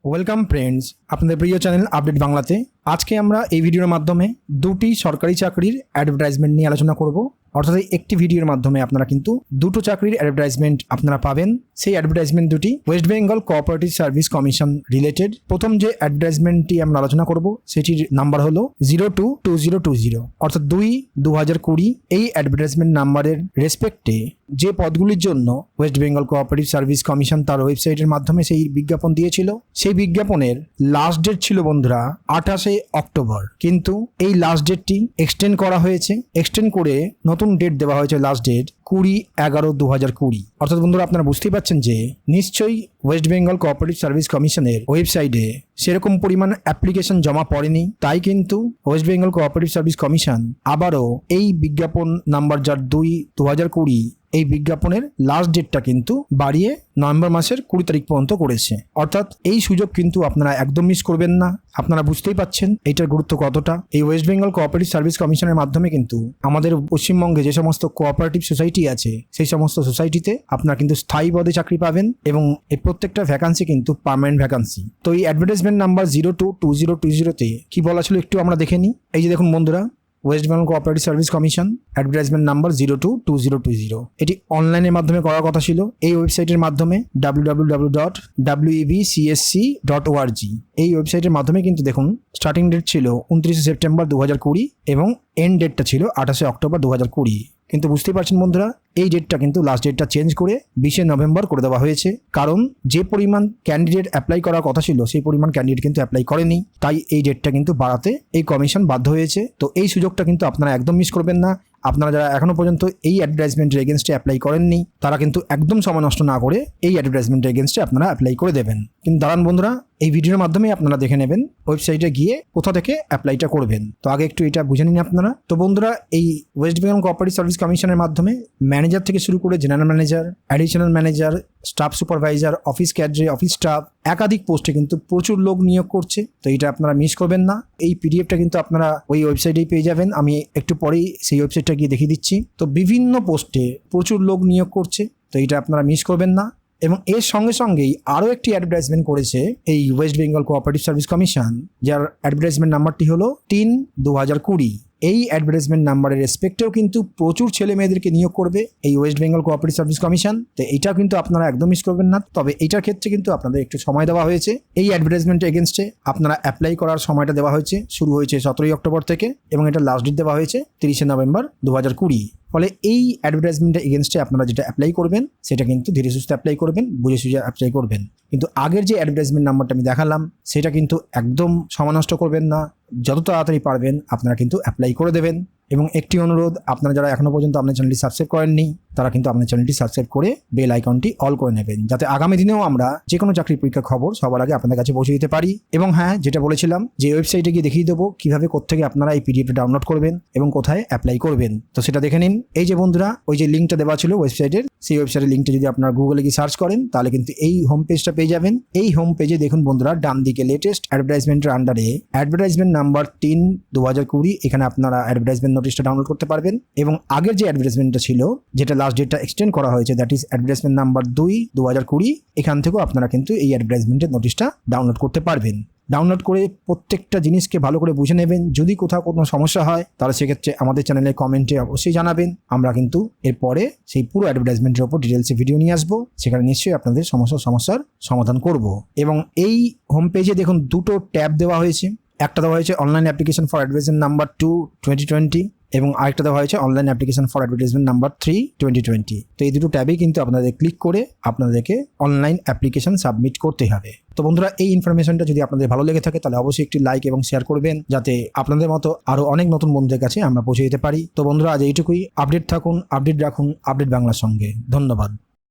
Welcome friends, আপনাদের প্রিয় channel update বাংলাতে। আজকে আমরা এই ভিডিওর মাধ্যমে দুটি সরকারি চাকরির অ্যাডভার্টাইজমেন্ট নিয়ে আলোচনা করব। অর্থাৎ একটি ভিডিওর মাধ্যমে আপনারা কিন্তু দুটো চাকরির অ্যাডভার্টাইজমেন্ট আপনারা পাবেন। সেই অ্যাডভার্টাইজমেন্ট দুটি West Bengal cooperative service commission related. প্রথম যে অ্যাডভার্টাইজমেন্টটি আমরা আলোচনা করব সেটির নাম্বার হলো 022020, অর্থাৎ 2/2020। এই অ্যাডভার্টাইজমেন্ট নাম্বারের রেসপেক্টে যে পদগুলির জন্য West Bengal cooperative service commission তার ওয়েবসাইটের মাধ্যমে সেই বিজ্ঞাপন দিয়েছিল, সেই বিজ্ঞাপনের লাস্ট ডেট ছিল বন্ধুরা 28শে অক্টোবর। কিন্তু এই লাস্ট ডেটটি এক্সটেন্ড করা হয়েছে, এক্সটেন্ড করে নতুন ডেট দেওয়া হয়েছে, লাস্ট ডেট 20/11/2020। অর্থাৎ বন্ধুরা আপনারা বুঝতেই পারছেন যে নিশ্চয়ই ওয়েস্ট বেঙ্গল কোঅপারেটিভ সার্ভিস কমিশনের ওয়েবসাইটে সেরকম পরিমাণ অ্যাপ্লিকেশন জমা পড়েনি। তাই কিন্তু West Bengal cooperative service commission আবারও এই বিজ্ঞাপন নাম্বার যার 2/2020 এই বিজ্ঞাপনের লাস্ট ডেটটা কিন্তু বাড়িয়ে নভেম্বর মাসের 20 তারিখ পর্যন্ত করেছে। অর্থাৎ এই সুযোগ কিন্তু আপনারা একদম মিস করবেন না। আপনারা বুঝতেই পাচ্ছেন এইটার গুরুত্ব কতটা। এই ওয়েস্ট বেঙ্গল কোঅপারেটিভ সার্ভিস কমিশনের মাধ্যমে কিন্তু আমাদের পশ্চিমবঙ্গে যে সমস্ত কোঅপারেটিভ সোসাইটি আছে সেই সমস্ত সোসাইটিতে আপনারা কিন্তু স্থায়ী পদে চাকরি পাবেন এবং এই প্রত্যেকটা ভ্যাকান্সি কিন্তু পার্মানেন্ট ভ্যাকান্সি। তো এই অ্যাডভার্টাইজমেন্ট নাম্বার 022020 কি বলা ছিল একটু আমরা দেখে নিই। এই যে দেখুন বন্ধুরা, West Bengal cooperative service commission advertisement number 022020, এটি অনলাইনের মাধ্যমে করার কথা ছিল। এই ওয়েবসাইটের মাধ্যমে www.webcsc.org এই ওয়েবসাইটের মাধ্যমে কিন্তু দেখুন স্টার্টিং ডেট ছিল 29শে সেপ্টেম্বর 2020 এবং এন্ড ডেটটা ছিল 28শে অক্টোবর 2020। কিন্তু বুঝতেই পারছেন বন্ধুরা, এই ডেটটা কিন্তু লাস্ট ডেটটা চেঞ্জ করে 20শে নভেম্বর করে দেওয়া হয়েছে। কারণ যে পরিমাণ ক্যান্ডিডেট অ্যাপ্লাই করার কথা ছিল সেই পরিমাণ ক্যান্ডিডেট কিন্তু অ্যাপ্লাই করেনি, তাই এই ডেটটা কিন্তু বাড়াতে এই কমিশন বাধ্য হয়েছে। তো এই সুযোগটা কিন্তু আপনারা একদম মিস করবেন না। আপনারা যারা এখনো পর্যন্ত এই অ্যাডভার্টাইজমেন্টের এগেনস্টে অ্যাপ্লাই করেননি তারা কিন্তু একদম সময় নষ্ট না করে এই অ্যাডভার্টাইজমেন্টের এগেনস্টে আপনারা অ্যাপ্লাই করে দেবেন। কিন্তু দাঁড়ান বন্ধুরা, এই ভিডিওর মাধ্যমে আপনারা দেখে নেবেন ওয়েবসাইটে গিয়ে কোথা থেকে অ্যাপ্লাইটা করবেন। তো আগে একটু এটা বুঝে নিন আপনারা। তো বন্ধুরা, এই ওয়েস্ট বেঙ্গল কোঅপারেটিভ সার্ভিস কমিশনের মাধ্যমে ম্যানেজার থেকে শুরু করে general manager, additional manager, staff supervisor, office ক্যাড্রে, office staff, একাধিক পোস্টে কিন্তু প্রচুর লোক নিয়োগ করছে। তো এটা আপনারা মিস করবেন না। এই পিডিএফটা কিন্তু আপনারা ওই ওয়েবসাইটেই পেয়ে যাবেন। আমি একটু পরেই সেই ওয়েবসাইটটা গিয়ে দেখিয়ে দিচ্ছি। তো বিভিন্ন পোস্টে প্রচুর লোক নিয়োগ করছে, তো এটা আপনারা মিস করবেন না। এবং এর সঙ্গে সঙ্গেই আরও একটি অ্যাডভার্টাইজমেন্ট করেছে এই West Bengal cooperative service commission, যার অ্যাডভার্টাইজমেন্ট নাম্বারটি হলো 3/2020। এই অ্যাডভার্টাইজমেন্ট নাম্বারের রেসপেক্টেও কিন্তু প্রচুর ছেলে মেয়েদেরকে নিয়োগ করবে এই West Bengal cooperative service commission. তো এইটাও কিন্তু আপনারা একদম মিস করবেন না। তবে এইটার ক্ষেত্রে কিন্তু আপনাদের একটু সময় দেওয়া হয়েছে। এই অ্যাডভার্টাইজমেন্টের এগেনস্টে আপনারা অ্যাপ্লাই করার সময়টা দেওয়া হয়েছে, শুরু হয়েছে 17ই অক্টোবর থেকে এবং এটা লাস্ট ডেট দেওয়া হয়েছে 30শে নভেম্বর 2020। ফলে এই অ্যাডভার্টাইজমেন্টের এগেনস্টে আপনারা যেটা অ্যাপ্লাই করবেন সেটা কিন্তু ধীরে সুস্থে অ্যাপ্লাই করবেন, বুঝে সুঝে অ্যাপ্লাই করবেন। কিন্তু আগের যে অ্যাডভার্টাইজমেন্ট নাম্বারটা আমি দেখালাম সেটা কিন্তু একদম সময় নষ্ট করবেন না। যত তাড়াতাড়ি পারবেন আপনারা কিন্তু অ্যাপ্লাই করে দেবেন। এবং একটি অনুরোধ, আপনারা যারা এখনো পর্যন্ত আপনার চ্যানেলটি সাবস্ক্রাইব করেননি তারা কিন্তু আপনার চ্যানেলটি সাবস্ক্রাইব করে বেল আইকনটি অল করে নেবেন, যাতে আগামী দিনেও আমরা যে কোনো চাকরি পরীক্ষার খবর সবার আগে আপনাদের কাছে পৌঁছে দিতে পারি। এবং হ্যাঁ, যেটা বলেছিলাম যে ওয়েবসাইটে গিয়ে দেখিয়ে দেবো কীভাবে কোত্থেকে আপনারা এই পিডিএফটা ডাউনলোড করবেন এবং কোথায় অ্যাপ্লাই করবেন। তো সেটা দেখে নিন। এই যে বন্ধুরা, ওই যে লিঙ্কটা দেওয়া ছিল ওয়েবসাইটের, সেই ওয়েবসাইটের লিঙ্কটা যদি আপনারা গুগলে গিয়ে সার্চ করেন তাহলে কিন্তু এই হোম পেজটা পেয়ে যাবেন। এই হোম পেজে দেখুন বন্ধুরা, ডান দিকে লেটেস্ট অ্যাডভার্টাইজমেন্টের আন্ডারে অ্যাডভার্টাইজমেন্ট নাম্বার 3/2020, এখানে আপনারা অ্যাডভার্টাইজমেন্ট নোটিশটা ডাউনলোড করতে পারবেন। এবং আগের যে অ্যাডভার্টাইজমেন্টটা ছিল যেটা লাস্ট ডেটটা এক্সটেন্ড করা হয়েছে, দ্যাট ইজ অ্যাডভার্টাইজমেন্ট নাম্বার 2/2020, এখান থেকেও আপনারা কিন্তু এই অ্যাডভার্টাইজমেন্টের নোটিশটা ডাউনলোড করতে পারবেন। ডাউনলোড করে প্রত্যেকটা জিনিসকে ভালো করে বুঝে নেবেন। যদি কোথাও কোনো সমস্যা হয় তাহলে সেক্ষেত্রে আমাদের চ্যানেলে কমেন্টে অবশ্যই জানাবেন। আমরা কিন্তু এরপরে সেই পুরো অ্যাডভার্টাইজমেন্টের ওপর ডিটেলসে ভিডিও নিয়ে আসবো, সেখানে নিশ্চয়ই আপনাদের সমস্যার সমাধান করব। এবং এই হোম পেজে দেখুন দুটো ট্যাব দেওয়া হয়েছে। একটা দেওয়া হয়েছে online application for advertisement number 2/2020 এবং আরেকটা দেওয়া হয়েছে online application for advertisement number 3/2020। তো এই দুটো ট্যাবেই কিন্তু আপনাদের ক্লিক করে আপনাদেরকে অনলাইন অ্যাপ্লিকেশন সাবমিট করতে হবে। তো বন্ধুরা, এই ইনফরমেশনটা যদি আপনাদের ভালো লেগে থাকে তাহলে অবশ্যই একটি লাইক এবং শেয়ার করবেন, যাতে আপনাদের মতো আরও অনেক নতুন বন্ধুদের কাছে আমরা পৌঁছে দিতে পারি। তো বন্ধুরা, আজ এইটুকুই। আপডেট থাকুন, আপডেট রাখুন আপডেট বাংলার সঙ্গে। ধন্যবাদ।